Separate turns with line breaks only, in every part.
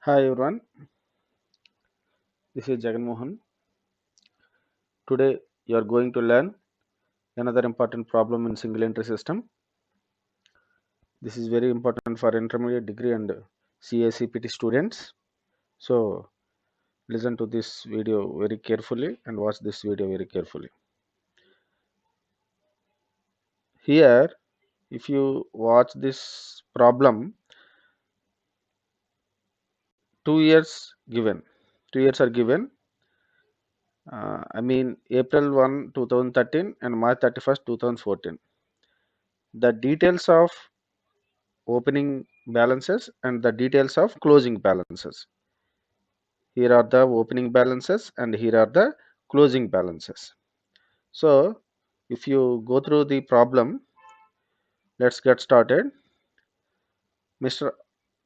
Hi everyone, this is Jagan Mohan. Today you are going to learn another important problem in single entry system. This is very important for intermediate degree and CACPT students. So listen to this video very carefully and watch this video very carefully. Here, if you watch this problem, 2 years given. 2 years are given. April 1, 2013 and March 31st, 2014. The details of opening balances and the details of closing balances. Here are the opening balances and here are the closing balances. So if you go through the problem, let's get started. Mr.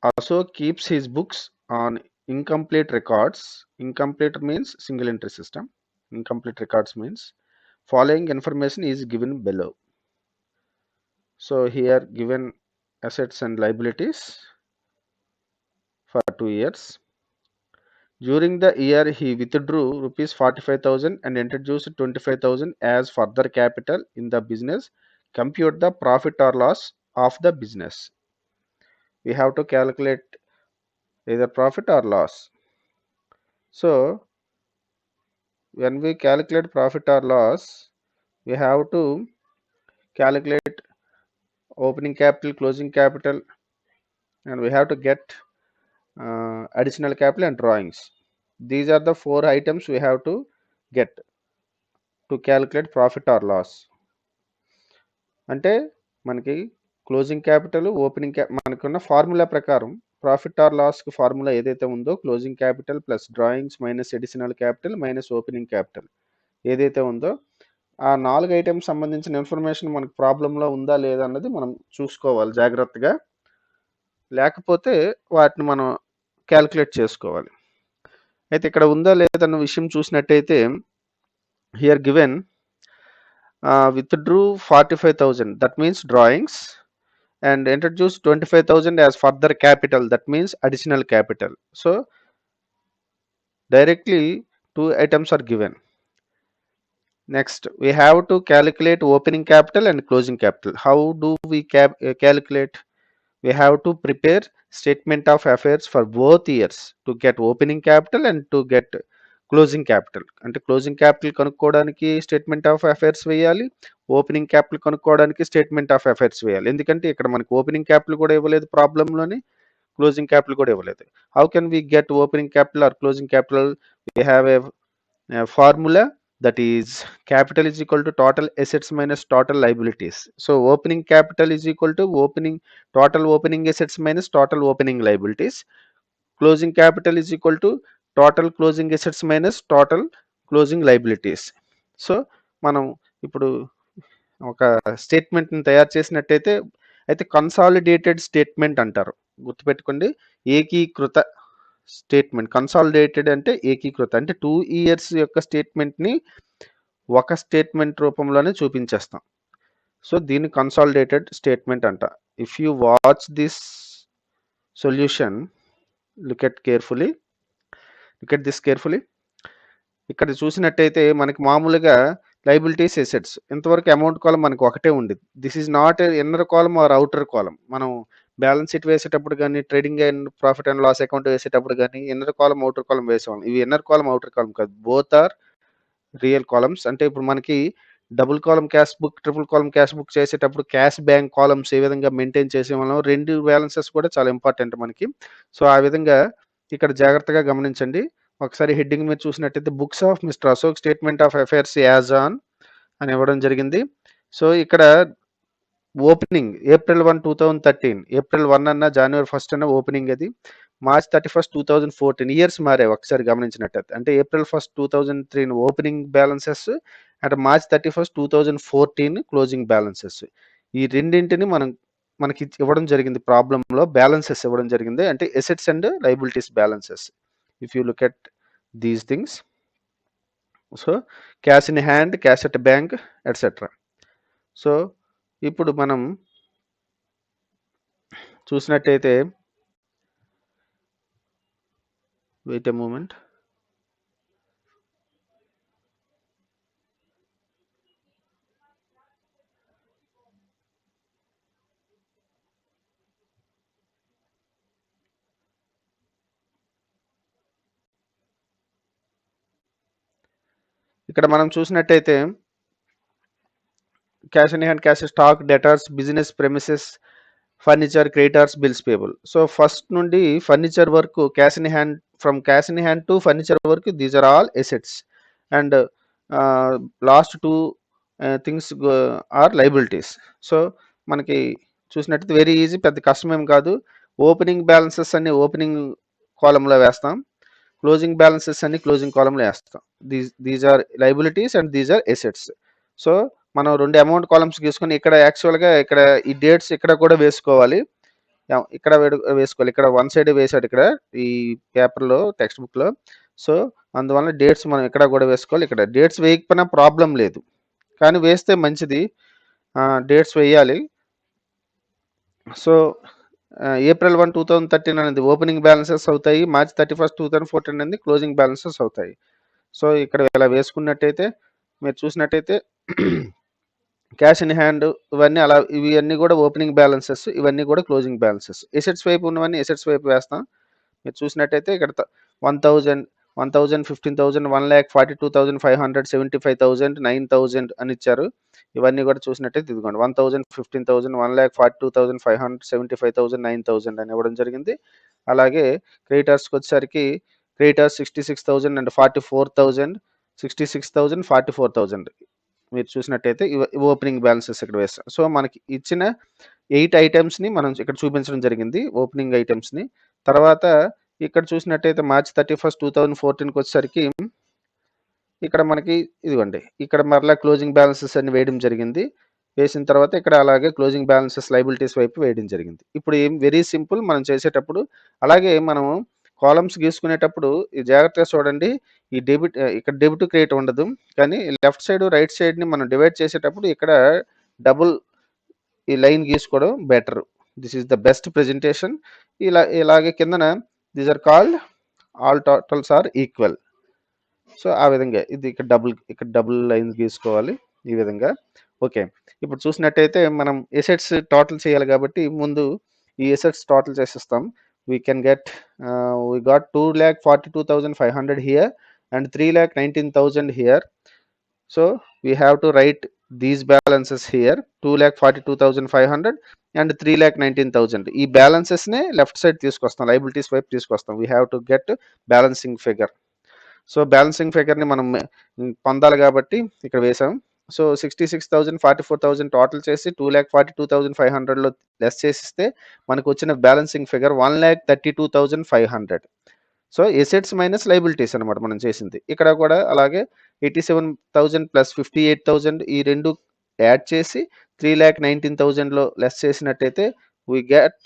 Ashok keeps his books on incomplete records. Incomplete means single entry system. Incomplete records means following information is given below. So here given assets and liabilities for 2 years. During the year, he withdrew rupees 45,000 and introduced 25,000 as further capital in the business. Compute the profit or loss of the business. We have to calculate either profit or loss. So, when we calculate profit or loss, we have to calculate opening capital, closing capital, and we have to get additional capital and drawings. These are the 4 items we have to get to calculate profit or loss. అంటే మనకి closing capital opening మనకున్న formula ప్రకారం profit or లాస్కి formula ఏదైతే ఉందో closing capital plus drawings minus additional capital minus opening capital ఏదైతే ఉందో ఆ 4 ఐటమ్స్ సంబంధించిన ఇన్ఫర్మేషన్ మనకు ప్రాబ్లంలో ఉందా లేదా అన్నది మనం చూసుకోవాలి జాగ్రత్తగా. లేకపోతే వాటిని మనం క్యాలిక్యులేట్ చేసుకోవాలి. అయితే ఇక్కడ ఉందా లేదన్న విషయం చూసినట్టయితే here given withdrew 45,000, that means drawings, and introduced 25,000 as further capital, that means additional capital. So directly 2 items are given. Next we have to calculate opening capital and closing capital. How do we calculate? We have to prepare statement of affairs for both years to get opening capital and to get closing capital. అంటే closing capital కనుక్కోవడానికి statement of affairs వేయాలి, opening capital కనుక్కోవడానికి statement of affairs వేయాలి. ఎందుకంటే ఇక్కడ మనకి opening capital కూడా ఇవ్వలేదు ప్రాబ్లంలోని, క్లోజింగ్ క్యాపిటల్ కూడా ఇవ్వలేదు. How can we get opening capital or closing capital? We have a formula, that is capital is equal to total assets minus total liabilities. So opening capital is equal to total opening assets minus total opening liabilities. Closing capital is equal to total closing assets minus total closing liabilities. So మనం ఇప్పుడు ఒక స్టేట్మెంట్ని తయారు చేసినట్టయితే అయితే consolidated statement అంటారు, గుర్తుపెట్టుకోండి. ఏకీకృత statement, consolidated అంటే ఏకీకృత, అంటే 2 years యొక్క స్టేట్మెంట్ని ఒక స్టేట్మెంట్ రూపంలోనే చూపించేస్తాం. సో దీన్ని కన్సాలిడేటెడ్ స్టేట్మెంట్ అంట. If you watch this solution, look at this carefully. ఇక్కడ చూసినట్టయితే మనకి మామూలుగా లైబిలిటీస్ ఎసెట్స్ ఇంతవరకు అమౌంట్ కాలం మనకు ఒకటే ఉండేది. This is not inner column or outer column. మనం బ్యాలెన్స్ షీట్ వేసేటప్పుడు కానీ, trading and profit and loss account వేసేటప్పుడు కానీ ఇన్నర్ కాలం అవుటర్ కాలం వేసేవాళ్ళం. ఇవి ఇన్నర్ కాలం అవుటర్ కాలం కాదు, బోత్ ఆర్ రియల్ కాలమ్స్. అంటే ఇప్పుడు మనకి డబుల్ కాలం క్యాష్ బుక్, ట్రిపుల్ కాలం క్యాష్ బుక్ చేసేటప్పుడు క్యాష్ బ్యాంక్ కాలమ్స్ ఏ విధంగా మెయింటైన్ చేసేవాళ్ళం, 2 బ్యాలెన్సెస్ కూడా చాలా ఇంపార్టెంట్ మనకి. సో ఆ విధంగా ఇక్కడ జాగ్రత్తగా గమనించండి. ఒకసారి హెడ్డింగ్ మీద చూసినట్టయితే books of mister Ashok statement of affairs as on అని ఇవ్వడం జరిగింది. సో ఇక్కడ ఓపెనింగ్ April 1, 2013, April 1 అన్న January 1 అన్న ఓపెనింగ్ అది. March 31, 2014 ఇయర్స్ మారే ఒకసారి గమనించినట్టయితే. అంటే April 1, 2003 opening balances and March 31, 2014 closing balances. ఈ రెండింటిని మనకి ఇవ్వడం జరిగింది ప్రాబ్లంలో, బ్యాలెన్సెస్ ఇవ్వడం జరిగింది, అంటే assets and liabilities balances. If you look at these things, so cash in hand, cash at bank etcetera. So ఇప్పుడు మనం చూసినట్టయితే వెయిట్ ఎ మూమెంట్. ఇక్కడ మనం చూసినట్టయితే cash in hand, cash stock, debtors, business premises, furniture, creditors, bills payable. So first నుండి furniture వరకు cash in hand, from cash in hand to furniture వరకు these are all assets and last two things are liabilities. So మనకి చూసినట్టయితే very easy, పెద్ద కష్టం ఏం కాదు. Opening balances అన్ని ఓపెనింగ్ కాలంలో వేస్తాం, క్లోజింగ్ బ్యాలెన్సెస్ అన్ని క్లోజింగ్ కాలంలో వేస్తాం. These are liabilities and these are assets. So మనం రెండు అమౌంట్ కాలమ్స్ తీసుకొని ఇక్కడ యాక్చువల్గా ఇక్కడ ఈ డేట్స్ ఇక్కడ కూడా వేసుకోవాలి, ఇక్కడ వేసుకోవాలి. ఇక్కడ వన్ సైడ్ వేసాడు ఇక్కడ ఈ పేపర్లో, టెక్స్ట్ బుక్లో. సో అందువల్ల డేట్స్ మనం ఇక్కడ కూడా వేసుకోవాలి. ఇక్కడ డేట్స్ వేయకపోయినా ప్రాబ్లం లేదు, కానీ వేస్తే మంచిది, డేట్స్ వేయాలి. సో ఏప్రిల్ 1, 2013 అనేది ఓపెనింగ్ బ్యాలెన్సెస్ అవుతాయి, మార్చ్ 31, 2014 అనేది క్లోజింగ్ బ్యాలెన్సెస్ అవుతాయి. సో ఇక్కడ ఇలా వేసుకున్నట్టయితే మీరు చూసినట్టయితే క్యాష్ ఇన్ హ్యాండ్ ఇవన్నీ అలా, ఇవన్నీ కూడా ఓపెనింగ్ బ్యాలెన్సెస్, ఇవన్నీ కూడా క్లోజింగ్ బ్యాలెన్సెస్. ఎసెట్స్ వైపు ఉన్నవన్నీ ఎసెట్స్ వైపు వేస్తాం. మీరు చూసినట్టయితే ఇక్కడ 1000, 1000, 15,000, 1,42,500, 75,000, 9,000 అని ఇచ్చారు. ఇవన్నీ కూడా చూసినట్టయితే ఇదిగోండి 1000, 15,000, 1,42,500, 75,000, 9,000 అని ఇవ్వడం జరిగింది. అలాగే క్రెడిటర్స్కి వచ్చేసరికి క్రెడిటర్స్ 66,000 అండ్ 44,000, 66,000, 44,000 మీరు చూసినట్టయితే ఓపెనింగ్ బ్యాలెన్సెస్ ఇక్కడ వేస్తాం. సో మనకి ఇచ్చిన 8 ఐటమ్స్ని మనం ఇక్కడ చూపించడం జరిగింది, ఓపెనింగ్ ఐటమ్స్ని. తర్వాత ఇక్కడ చూసినట్టయితే మార్చ్ 31, 2014కి వచ్చేసరికి ఇక్కడ మనకి ఇదిగోండి, ఇక్కడ మరలా క్లోజింగ్ బ్యాలెన్సెస్ అన్ని వేయడం జరిగింది. వేసిన తర్వాత ఇక్కడ అలాగే క్లోజింగ్ బ్యాలెన్సెస్ లైబిలిటీస్ వైపు వేయడం జరిగింది. ఇప్పుడు ఏం వెరీ సింపుల్ మనం చేసేటప్పుడు. అలాగే మనము కాలమ్స్ గీసుకునేటప్పుడు ఈ జాగ్రత్తగా చూడండి, ఈ ఇక్కడ డెబిట్ క్రెడిట్ ఉండదు, కానీ లెఫ్ట్ సైడ్ రైట్ సైడ్ని మనం డివైడ్ చేసేటప్పుడు ఇక్కడ డబుల్ ఈ లైన్ గీసుకోవడం better. This is the best presentation. ఇలాగే కిందన these are called all totals are equal. So ఆ విధంగా ఇది ఇక్కడ డబుల్ లైన్స్ గీసుకోవాలి ఈ విధంగా. ఓకే, ఇప్పుడు చూసినట్టయితే మనం ఎసెట్స్ టోటల్ చేయాలి కాబట్టి ముందు ఈ ఎసెట్స్ టోటల్ చేసేస్తాం. We can get we got 2,42,500 here and 3,19,000 here. So we have to write these balances here, 2,42,500 and 3,19,000. ఈ బ్యాలెన్సెస్నే లెఫ్ట్ సైడ్ తీసుకొస్తాం, లైబిలిటీస్ వైపు తీసుకొస్తాం. We have to get balancing figure. So balancing ఫిగర్ని మనం పొందాలి కాబట్టి ఇక్కడ వేసాం. సో 66,000, 44,000 టోటల్ చేసి 2,42,500లో లెస్ చేసిస్తే మనకు వచ్చిన balancing figure 1,32,500. So assets minus liabilities అనమాట మనం చేసింది. ఇక్కడ కూడా అలాగే 87,000 ప్లస్ 58,000 ఈ రెండు యాడ్ చేసి 3,19,000లో లెస్ చేసినట్టయితే we get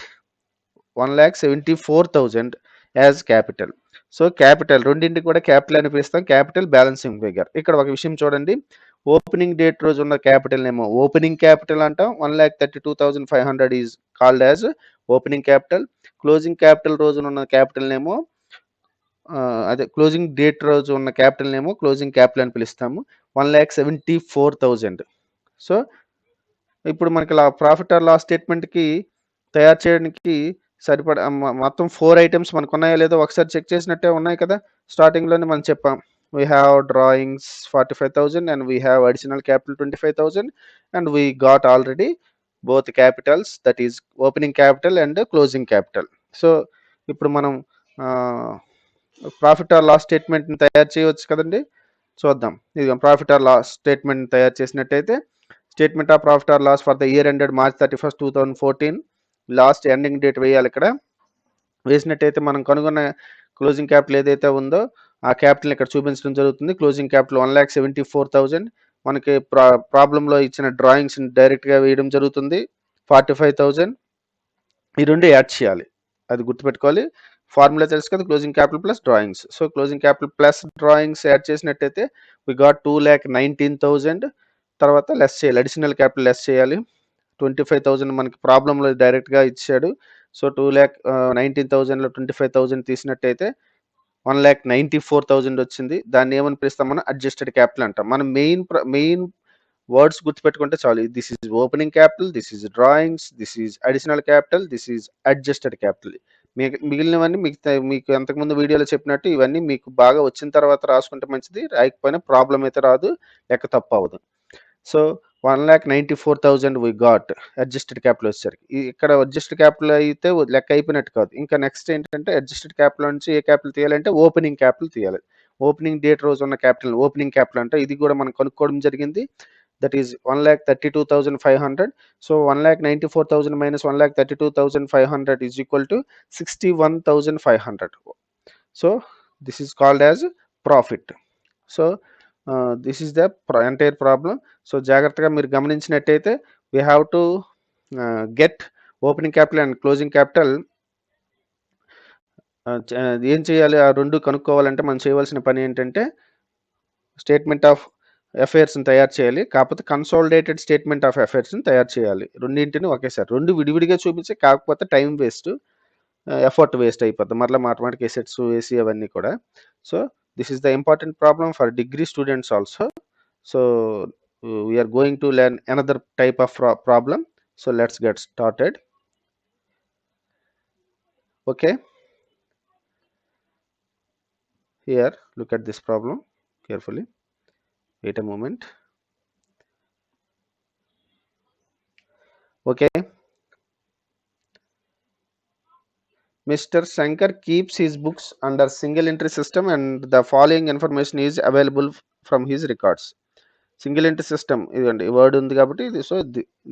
1,74,000 as capital. So capital రెండింటికి కూడా క్యాపిటల్ అని పిలుస్తాం, క్యాపిటల్ బ్యాలెన్సింగ్ ఫిగర్. ఇక్కడ ఒక విషయం చూడండి, ఓపెనింగ్ డేట్ రోజు ఉన్న క్యాపిటల్ ఏమో ఓపెనింగ్ క్యాపిటల్ అంటాం, 1,32,500 is called as opening capital. Closing capital రోజున ఉన్న క్యాపిటల్ ఏమో అదే క్లోజింగ్ డేట్ రోజు ఉన్న క్యాపిటల్ ఏమో క్లోజింగ్ క్యాపిటల్ అని పిలుస్తాము, 1,74,000. సో ఇప్పుడు మనకి ప్రాఫిట్ ఆర్ లాస్ స్టేట్మెంట్కి తయారు చేయడానికి సరిపడా మొత్తం 4 ఐటమ్స్ మనకు ఉన్నాయో లేదో ఒకసారి చెక్ చేసినట్టే ఉన్నాయి కదా. స్టార్టింగ్లోనే మనం చెప్పాం, we have drawings 45,000 and we have additional capital 25,000 and we got already both capitals, that is opening capital and closing capital. So ఇప్పుడు మనం ప్రాఫిట్ ఆర్ లాస్ స్టేట్మెంట్ని తయారు చేయవచ్చు కదండి. చూద్దాం, ఇది ప్రాఫిట్ ఆర్ లాస్ స్టేట్మెంట్ తయారు చేసినట్టయితే statement of profit or loss for the year ended March 31, 2014 last ending date వేయాలి. ఇక్కడ వేసినట్టయితే మనం కనుగొన్న క్లోజింగ్ క్యాపిటల్ ఏదైతే ఉందో ఆ క్యాపిటల్ ఇక్కడ చూపించడం జరుగుతుంది. Closing capital 1,74,000. మనకి ప్రాబ్లంలో ఇచ్చిన డ్రాయింగ్స్ డైరెక్ట్గా వేయడం జరుగుతుంది, 45,000. ఈ రెండు యాడ్ చేయాలి, అది గుర్తుపెట్టుకోవాలి. ఫార్ములా తెలుసు కదా, closing capital plus drawings. So closing capital plus drawings add చేసినట్టయితే వి గాట్ 2,19,000. తర్వాత లెస్ చేయాలి, అడిషనల్ క్యాపిటల్ లెస్ చేయాలి, 25,000 మనకి ప్రాబ్లంలో డైరెక్ట్గా ఇచ్చాడు. సో 2,19,000లో 25,000 తీసినట్టయితే 1,94,000 వచ్చింది. దాన్ని ఏమని పిలుస్తాం మనం? అడ్జస్టెడ్ క్యాపిటల్ అంటాం. మనం మెయిన్ వర్డ్స్ గుర్తుపెట్టుకుంటే చాలు. This is opening capital, this is drawings, this is additional capital, this is adjusted capital. మిగిలినవన్నీ మీకు అంతకుముందు వీడియోలో చెప్పినట్టు ఇవన్నీ మీకు బాగా వచ్చిన తర్వాత రాసుకుంటే మంచిది. రాయకపోయినా ప్రాబ్లం అయితే రాదు, లెక్క తప్పు అవ్వదు. So 1,94,000 we got adjusted capital వచ్చేసరికి. ఇక్కడ అడ్జస్టెడ్ క్యాపిటల్ అయితే లెక్క అయిపోయినట్టు కాదు. ఇంకా నెక్స్ట్ ఏంటంటే అడ్జస్టెడ్ క్యాపిటల్ నుంచి ఏ క్యాపిటల్ తీయాలంటే ఓపెనింగ్ క్యాపిటల్ తీయాలి. ఓపెనింగ్ డేట్ రోజు ఉన్న క్యాపిటల్ ఓపెనింగ్ క్యాపిటల్ అంటే ఇది కూడా మనం కనుక్కోవడం జరిగింది. That is 1,32,500. So 1,94,000 minus 1,32,500 is equal to 61,500. So this is called as profit. So this is the entire problem. So జాగ్రత్తగా మీరు గమనించినట్టయితే we have to get opening capital and closing capital. ఏం చేయాలి? ఆ రెండు కనుక్కోవాలంటే మనం చేయవలసిన పని ఏంటంటే స్టేట్మెంట్ ఆఫ్ అఫైర్స్ని తయారు చేయాలి. కాకపోతే కన్సాలిడేటెడ్ స్టేట్మెంట్ ఆఫ్ అఫైర్స్ని తయారు చేయాలి. రెండింటిని ఒకేసారి, రెండు విడివిడిగా చూపించి కాకపోతే టైం వేస్ట్, ఎఫర్ట్ వేస్ట్ అయిపోద్ది మరలా మాథమెటిక్ ఎసెట్స్ వేసి అవన్నీ కూడా. So this is the important problem for degree students also. So we're going to learn another type of problem. So let's get started. Okay, here look at this problem carefully. Wait a moment. Okay, Mr. Shankar keeps his books under single entry system and the following information is available from his records. Single entry system ఇదండి word ఉంది కాబట్టి ఇది. So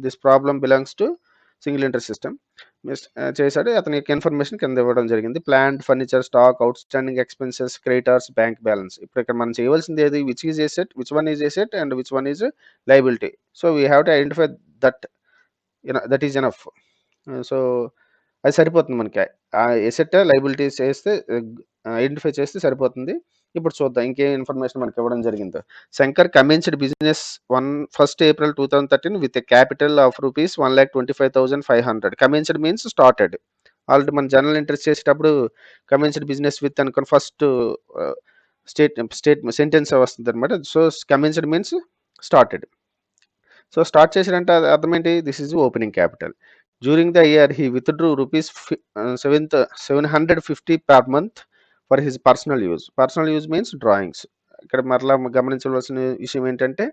this problem belongs to single entry system. చేశాడు, అతని యొక్క information కింద ఇవ్వడం జరిగింది. Plant, furniture, stock, out standing expenses, creditors, bank balance. ఇప్పుడు ఇక్కడ మనం చేయవలసింది ఏది? Which is asset, which one is asset and which one is liability. So we have to identify that is enough. So అది సరిపోతుంది మనకి. ఆ ఎసెట్ లయబిలిటీస్ చేస్తే ఐడెంటిఫై చేస్తే సరిపోతుంది. ఇప్పుడు చూద్దాం ఇంకేం ఇన్ఫర్మేషన్ మనకి ఇవ్వడం జరిగిందో. Shankar commenced business 1st April 2013 with a capital of rupees 1,25,500. Commenced means started. Already మన జనరల్ ఇంట్రెస్ట్ చేసేటప్పుడు కమెన్స్డ్ బిజినెస్ విత్ అనుకుని ఫస్ట్ సెంటెన్స్ వస్తుంది అనమాట. So commenced means started. So start చేసాడంటే అర్థం ఏంటి? This is opening capital. During the year he withdrew rupees 750 per month for his personal use. Personal use means drawings. ఇక్కడ మరలా గమనించవలసిన విషయం ఏంటంటే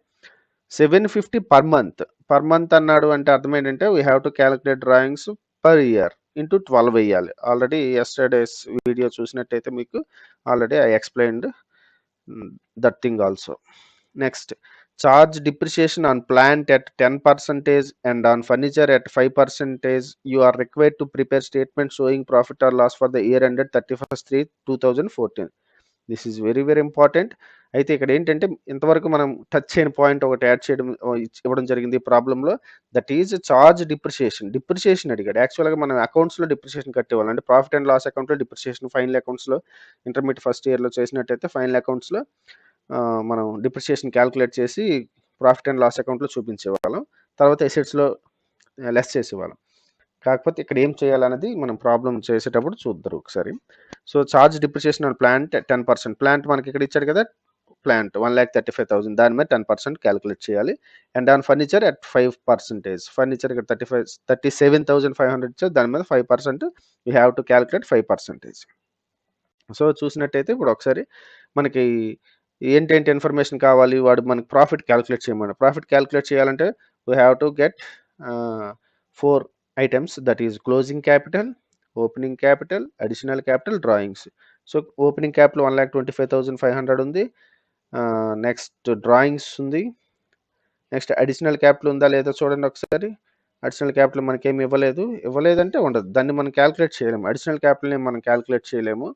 750 పర్ మంత్. పర్ మంత్ అన్నాడు అంటే అర్థం ఏంటంటే we have to calculate drawings per year into 12 వేయాలి. ఆల్రెడీ ఎస్టర్డేస్ వీడియో చూసినట్టయితే మీకు already I explained that thing also. Next, charge depreciation on plant at 10% and on furniture at 5%. You are required to prepare statement showing profit or loss for the year ended 31/3/2014. This is very very important. అయితే ఇక్కడ ఏంటంటే ఇంతవరకు మనం touch అయిన point ఒకటి add చేయడం ఇవ్వడం జరిగింది ఈ ప్రాబ్లంలో. That is charge depreciation. Depreciation అడిగాడు. యాక్చువల్గా మనం అకౌంట్స్లో డిప్రిషియేషన్ కట్టేవాళ్ళం. అంటే ప్రాఫిట్ అండ్ లాస్ అకౌంట్లో డిప్రిషియేషన్, ఫైనల్ అకౌంట్స్లో ఇంటర్మీడియట్ ఫస్ట్ ఇయర్లో చేసినట్టయితే ఫైనల్ అకౌంట్స్లో మనం డిప్రిషియేషన్ క్యాలిక్యులేట్ చేసి ప్రాఫిట్ అండ్ లాస్ అకౌంట్లో చూపించేవాళ్ళం. తర్వాత ఎసెట్స్లో లెస్ చేసేవాళ్ళం. కాకపోతే ఇక్కడ ఏం చేయాలనేది మనం ప్రాబ్లం చేసేటప్పుడు చూద్దరు ఒకసారి. So charge depreciation on plant 10%. Plant మనకి ఇక్కడ ఇచ్చాడు కదా, ప్లాంట్ 1,35,000, దాని మీద 10% క్యాలిక్యులేట్ చేయాలి. And on furniture at 5%. Furniture ఇక్కడ 37,500 ఇచ్చారు, దాని మీద 5% you have to calculate 5%. So చూసినట్టయితే ఇప్పుడు ఒకసారి మనకి ఏంటంటే ఇన్ఫర్మేషన్ కావాలి, వాడు మనకి ప్రాఫిట్ క్యాలిక్యులేట్ చేయమని. ప్రాఫిట్ క్యాలిక్యులేట్ చేయాలంటే we have to get 4 items, that is closing capital, opening capital, additional capital, drawings. So opening capital 1,25,500 ఉంది. నెక్స్ట్ డ్రాయింగ్స్ ఉంది. నెక్స్ట్ అడిషనల్ క్యాపిటల్ ఉందా లేదా చూడండి ఒకసారి. అడిషనల్ క్యాపిటల్ మనకేమి ఇవ్వలేదంటే ఉండదు, దాన్ని మనం క్యాలిక్యులేట్ చేయలేము. అడిషనల్ క్యాపిటల్ని మనం క్యాలిక్యులేట్ చేయలేము.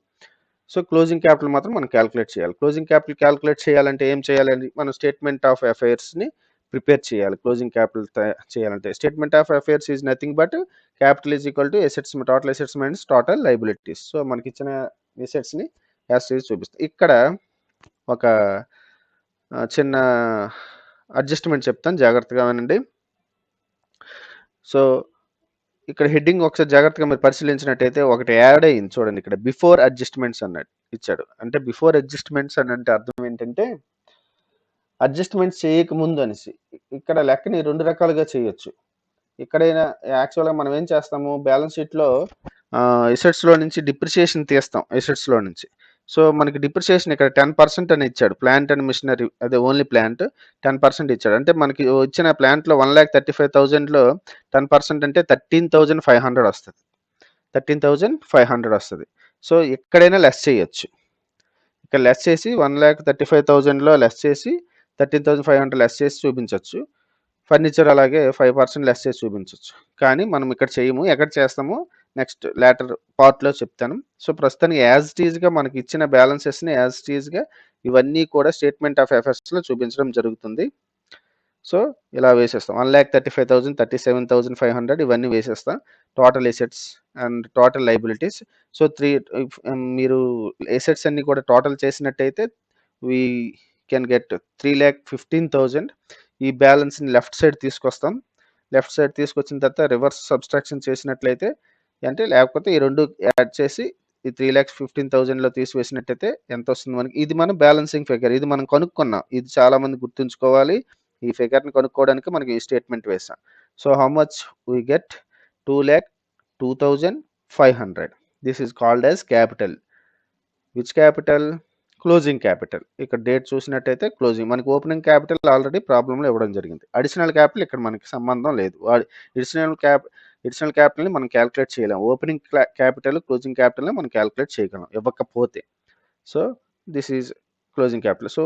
సో క్లోజింగ్ క్యాపిటల్ మాత్రం మనం క్యాలిక్యులేట్ చేయాలి. క్లోజింగ్ క్యాపిటల్ క్యాలిక్యులేట్ చేయాలంటే ఏం చేయాలండి? మనం స్టేట్మెంట్ ఆఫ్ అఫైర్స్ని ప్రిపేర్ చేయాలి. క్లోజింగ్ క్యాపిటల్ చేయాలంటే statement of affairs is nothing but capital is equal to assets, total assets minus total liabilities. So మనకి ఇచ్చిన ఎసెట్స్ని యాజ్ ఇట్ ఈజ్ చూపిస్తాం. ఇక్కడ ఒక చిన్న అడ్జస్ట్మెంట్ చెప్తాను, జాగ్రత్తగా వినండి. సో ఇక్కడ హెడ్డింగ్ ఒకసారి జాగ్రత్తగా మీరు పరిశీలించినట్టయితే ఒకటి యాడ్ అయింది చూడండి, ఇక్కడ బిఫోర్ అడ్జస్ట్మెంట్స్ అన్నట్టు ఇచ్చాడు. అంటే బిఫోర్ అడ్జస్ట్మెంట్స్ అని అంటే అర్థం ఏంటంటే అడ్జస్ట్మెంట్స్ చేయకముందు అనేసి. ఇక్కడ లెక్కని 2 రకాలుగా చేయొచ్చు. ఇక్కడైనా యాక్చువల్‌గా మనం ఏం చేస్తాము, బ్యాలెన్స్ షీట్‌లో ఎసెట్స్‌లో నుంచి డిప్రిసియేషన్ తీస్తాం ఎసెట్స్‌లో నుంచి. సో, మనకి డిప్రిసియేషన్ ఇక్కడ 10% అని ఇచ్చాడు. ప్లాంట్ అండ్ మిషనరీ, అదే ఓన్లీ ప్లాంట్ 10% ఇచ్చాడు. అంటే మనకి ఇచ్చిన ప్లాంట్‌లో 1,35,000లో 10% అంటే 13,500 వస్తది. 13,500 వస్తది. సో, ఎక్కడైనా లెస్ చేయొచ్చు. ఇక్కడ లెస్ చేసి 1,35,000లో లెస్ చేసి 13,500 లెస్ చేసి చూపించొచ్చు. ఫర్నిచర్ అలాగే 5% లెస్ చేసి చూపించొచ్చు. కానీ మనం ఇక్కడ చేయము. ఎక్కడ చేస్తామో నెక్స్ట్ లేటర్ పార్ట్‌లో చెప్తాను. సో, ప్రస్తుతానికి యాజ్ ఇట్ ఈస్‌గా మనకి ఇచ్చిన బ్యాలెన్సెస్‌ని యాజ్ ఇట్ ఈస్‌గా ఇవన్నీ కూడా స్టేట్మెంట్ ఆఫ్ అఫైర్స్‌లో చూపించడం జరుగుతుంది. సో, ఇలా వేసేస్తాం. 1,35,000, 37,500 ఇవన్నీ వేసేస్తా. Total assets and total liabilities. So, మీరు ఎసెట్స్ అన్నీ కూడా టోటల్ చేసినట్టయితే వి కెన్ గెట్ 3,15,000. ఈ బ్యాలెన్స్‌ని లెఫ్ట్ సైడ్ తీసుకొస్తాం. లెఫ్ట్ సైడ్ తీసుకొచ్చిన తర్వాత రివర్స్ సబ్‌స్ట్రాక్షన్ చేసినట్లయితే, అంటే లేకపోతే ఈ 2 యాడ్ చేసి ఈ 3,15,000లో తీసివేసినట్టయితే ఎంతొస్తుంది మనకి? ఇది మన బ్యాలెన్సింగ్ ఫిగర్. ఇది మనం కనుక్కున్నాం. ఇది చాలామంది గుర్తుంచుకోవాలి. ఈ ఫిగర్‌ని కనుక్కోవడానికి మనకి ఈ స్టేట్మెంట్ వేసాం. So, how much we get? 2,02,500. This is called as capital. Which capital? Closing capital. ఇక్కడ డేట్ చూసినట్టయితే క్లోజింగ్. మనకి ఓపెనింగ్ క్యాపిటల్ ఆల్రెడీ ప్రాబ్లంలో ఇవ్వడం జరిగింది. అడిషనల్ క్యాపిటల్ ఇక్కడ మనకి సంబంధం లేదు. అడిషనల్ క్యాపిటల్ని మనం క్యాలిక్యులేట్ చేయలేం. ఓపెనింగ్ క్యాపిటల్, క్లోజింగ్ క్యాపిటల్ని మనం క్యాలిక్యులేట్ చేయగలం ఇవ్వకపోతే. So, this is closing capital. So,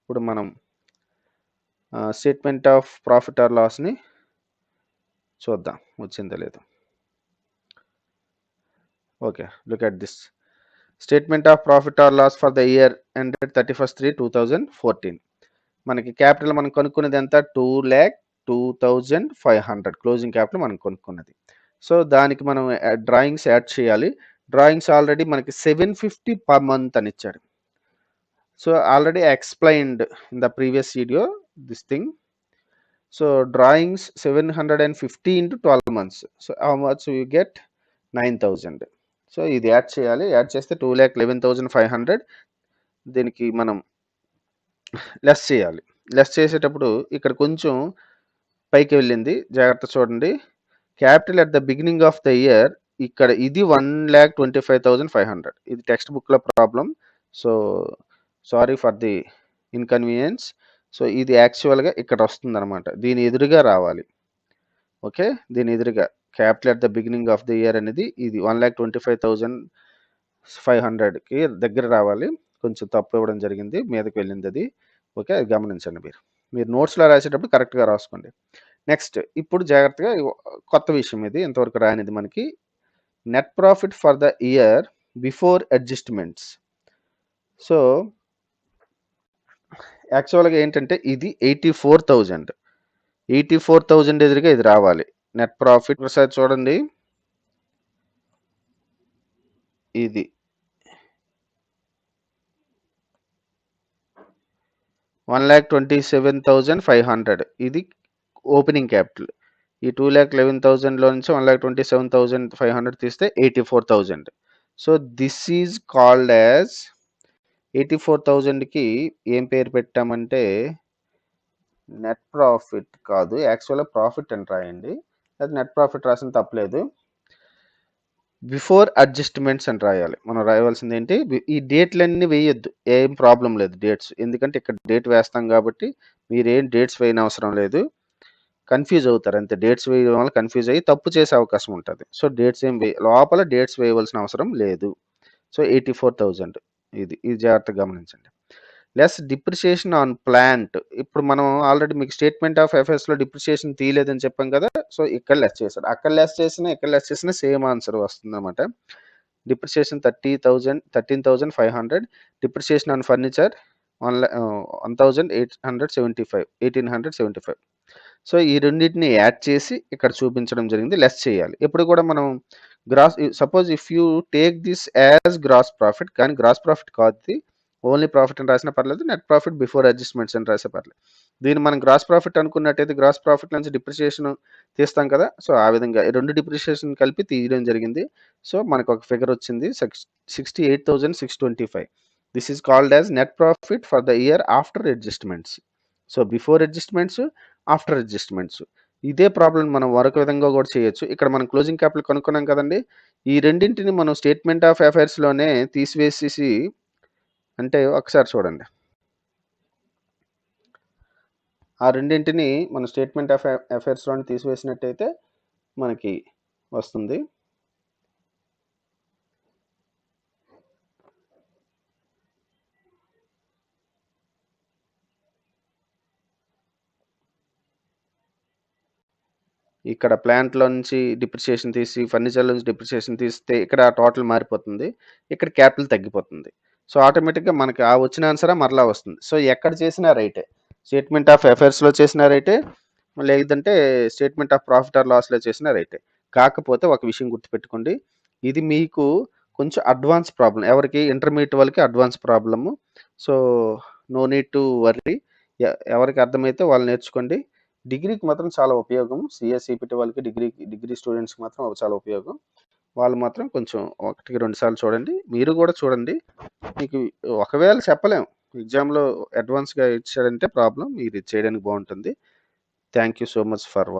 ఇప్పుడు మనం స్టేట్మెంట్ ఆఫ్ ప్రాఫిట్ ఆర్ లాస్ని చూద్దాం వచ్చిందో లేదో. Okay, look at this. Statement of profit or loss for the year ended 31/3/2014. మనకి క్యాపిటల్ మనం కొనుక్కున్నది ఎంత? 2,02,500 క్లోజింగ్ క్యాపిటల్ మనం కొనుక్కున్నది. సో, దానికి మనం డ్రాయింగ్స్ యాడ్ చేయాలి. డ్రాయింగ్స్ ఆల్రెడీ మనకి 750 పర్ మంత్ అని ఇచ్చాడు. So, already explained in the previous video this thing. So, drawings 750 into 12 months. So, how much you get? 9,000. So, ఇది యాడ్ చేయాలి. యాడ్ చేస్తే 2,11,500. దీనికి మనం లెస్ చేయాలి. లెస్ చేసేటప్పుడు ఇక్కడ కొంచెం పైకి వెళ్ళింది, జాగ్రత్త చూడండి. Capital at the beginning of the year ఇక్కడ ఇది 1,25,500. ఇది టెక్స్ట్ బుక్లో problem. So, sorry for the inconvenience. So, ఇది యాక్చువల్గా ఇక్కడ వస్తుంది అనమాట. దీని ఎదురుగా రావాలి. ఓకే, దీని ఎదురుగా capital at the beginning of the year అనేది ఇది 1,25,500కి దగ్గర రావాలి. కొంచెం తప్పు ఇవ్వడం జరిగింది, మీదకి వెళ్ళింది అది. ఓకే, అది గమనించండి. మీరు నోట్స్లో రాసేటప్పుడు కరెక్ట్గా రాసుకోండి. నెక్స్ట్ ఇప్పుడు జాగ్రత్తగా కొత్త విషయం ఇది, ఇంతవరకు రానిది మనకి. Net profit for the year before adjustments. So, యాక్చువల్గా ఏంటంటే ఇది 84,000. 84,000 ఎదురుగా ఇది రావాలి. నెట్ ప్రాఫిట్ ఒకసారి చూడండి, ఇది 1,27,500. ఇది ఓపెనింగ్ క్యాపిటల్. ఈ 2,11,000లో నుంచి 1,27,500 తీస్తే 84,000. So, this is called as 84,000కి ఏం పేరు పెట్టామంటే నెట్ ప్రాఫిట్ కాదు, యాక్చువల్గా ప్రాఫిట్ అని రాయండి. అది నెట్ ప్రాఫిట్ రాసిన తప్పలేదు. బిఫోర్ అడ్జస్ట్మెంట్స్ అని రాయాలి. మనం రాయవలసింది ఏంటి? ఈ డేట్లన్నీ వేయొద్దు, ఏం ప్రాబ్లం లేదు డేట్స్. ఎందుకంటే ఇక్కడ డేట్ వేస్తాం కాబట్టి మీరేం డేట్స్ వేయని అవసరం లేదు. కన్ఫ్యూజ్ అవుతారు అంతే. డేట్స్ వేయడం వల్ల కన్ఫ్యూజ్ అయ్యి తప్పు చేసే అవకాశం ఉంటుంది. సో, డేట్స్ లోపల డేట్స్ వేయవలసిన అవసరం లేదు. సో, 84,000 ఇది జాగ్రత్తగా గమనించండి. Less depreciation on plant. ఇప్పుడు మనం ఆల్రెడీ మీకు స్టేట్మెంట్ ఆఫ్ అఫైర్స్లో డిప్రిసియేషన్ తీయలేదని చెప్పాం కదా. సో, ఇక్కడ లెస్ చేశాడు. అక్కడ లెస్ చేసినా ఇక్కడ లెస్ చేసినా సేమ్ ఆన్సర్ వస్తుంది అనమాట. Depreciation 13,500. Depreciation on furniture 1,875. So, ఈ రెండింటిని యాడ్ చేసి ఇక్కడ చూపించడం జరిగింది. లెస్ చేయాలి. ఎప్పుడు కూడా మనం suppose if you take this as gross profit, కానీ గ్రాస్ ప్రాఫిట్ కాదు, ఓన్లీ ప్రాఫిట్ అని రాసినా పర్లేదు, నెట్ ప్రాఫిట్ బిఫోర్ అడ్జస్ట్మెంట్స్ అని రాసే పర్లేదు. దీన్ని మనం గ్రాస్ ప్రాఫిట్ అనుకున్నట్టయితే గ్రాస్ ప్రాఫిట్ నుంచి డిప్రిసియేషన్ తీస్తాం కదా, సో ఆ విధంగా 2 డిప్రిసియేషన్ కలిపి తీయడం జరిగింది. సో మనకు ఒక ఫిగర్ వచ్చింది 68,625. This is called as net profit for the year after adjustments. So before adjustments, after adjustments. ఇదే ప్రాబ్లం మనం మరొక విధంగా కూడా చేయొచ్చు. ఇక్కడ మనం క్లోజింగ్ క్యాపిటల్ కనుక్కున్నాం కదండి, ఈ రెండింటిని మనం స్టేట్మెంట్ ఆఫ్ అఫైర్స్లోనే తీసివేసేసి, అంటే ఒకసారి చూడండి, ఆ రెండింటిని మనం స్టేట్మెంట్ ఆఫ్ అఫైర్స్లోనే తీసివేసినట్టయితే మనకి వస్తుంది. ఇక్కడ ప్లాంట్లో నుంచి డిప్రిసియేషన్ తీసి, ఫర్నిచర్లో నుంచి డిప్రిసియేషన్ తీస్తే ఇక్కడ టోటల్ మారిపోతుంది, ఇక్కడ క్యాపిటల్ తగ్గిపోతుంది. సో ఆటోమేటిక్గా మనకి ఆ వచ్చిన ఆన్సర్ మరలా వస్తుంది. సో ఎక్కడ చేసినా రైటే, స్టేట్మెంట్ ఆఫ్ అఫైర్స్లో చేసినా రైటే, లేదంటే స్టేట్మెంట్ ఆఫ్ ప్రాఫిట్ ఆర్ లాస్లో చేసినా రైటే. కాకపోతే ఒక విషయం గుర్తుపెట్టుకోండి, ఇది మీకు కొంచెం అడ్వాన్స్ ప్రాబ్లం, ఎవరికి ఇంటర్మీడియట్ వాళ్ళకి advance problem. So no need to worry, ఎవరికి అర్థమైతే వాళ్ళు నేర్చుకోండి. డిగ్రీకి మాత్రం చాలా ఉపయోగం, సిఎస్ఈపిటి వాళ్ళకి, డిగ్రీ స్టూడెంట్స్కి మాత్రం చాలా ఉపయోగం. వాళ్ళు మాత్రం కొంచెం 1-2 సార్లు చూడండి, మీరు కూడా చూడండి. మీకు ఒకవేళ చెప్పలేం, ఎగ్జామ్లో అడ్వాన్స్గా ఇచ్చాడంటే ప్రాబ్లం, మీరు ఇది చేయడానికి బాగుంటుంది. Thank you so much for